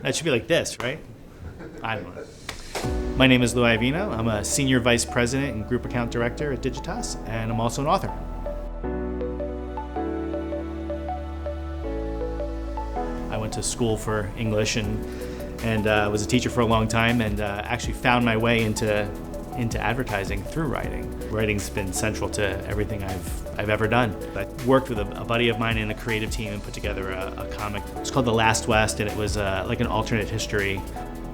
That should be like this, right? I don't know. My name is Lou Iovino. I'm a Senior Vice President and Group Account Director at Digitas, and I'm also an author. I went to school for English and was a teacher for a long time, and actually found my way into advertising through writing. Writing's been central to everything I've ever done. I worked with a buddy of mine in a creative team and put together a comic. It's called The Last West, and it was like an alternate history.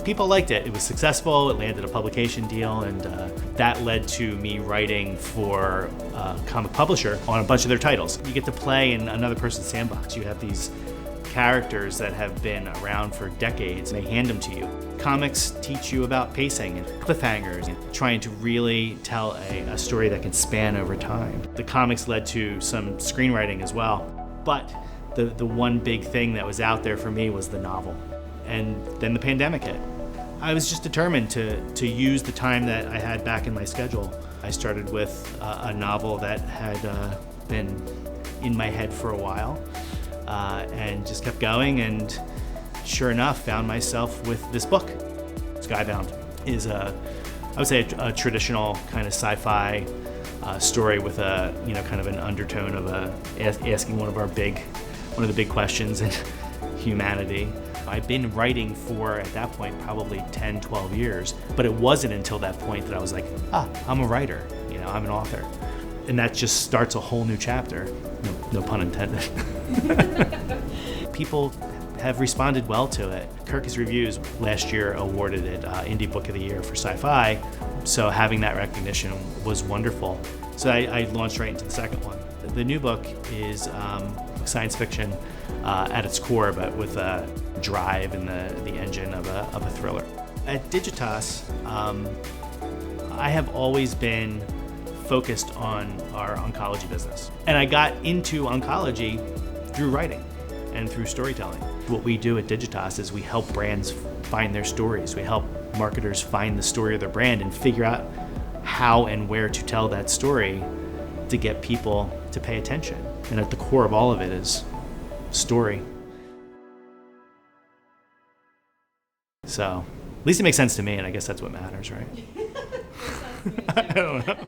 People liked it. It was successful. It landed a publication deal, and that led to me writing for a comic publisher on a bunch of their titles. You get to play in another person's sandbox. You have these characters that have been around for decades, and they hand them to you. Comics teach you about pacing and cliffhangers and trying to really tell a story that can span over time. The comics led to some screenwriting as well, but the one big thing that was out there for me was the novel. And then the pandemic hit. I was just determined to use the time that I had back in my schedule. I started with a novel that had been in my head for a while, and just kept going, and sure enough, found myself with this book. Skybound is I would say a traditional kind of sci-fi story with a kind of an undertone of asking one of the big questions in humanity. I've been writing for, at that point, probably 10, 12 years, but it wasn't until that point that I was like, I'm a writer, I'm an author. And that just starts a whole new chapter, no pun intended. People have responded well to it. Kirkus Reviews last year awarded it Indie Book of the Year for sci-fi, so having that recognition was wonderful. So I launched right into the second one. The new book is science fiction at its core, but with a drive and the engine of a thriller. At Digitas, I have always been focused on our oncology business. And I got into oncology through writing and through storytelling. What we do at Digitas is we help brands find their stories. We help marketers find the story of their brand and figure out how and where to tell that story to get people to pay attention. And at the core of all of it is story. So, at least it makes sense to me, and I guess that's what matters, right? I don't know.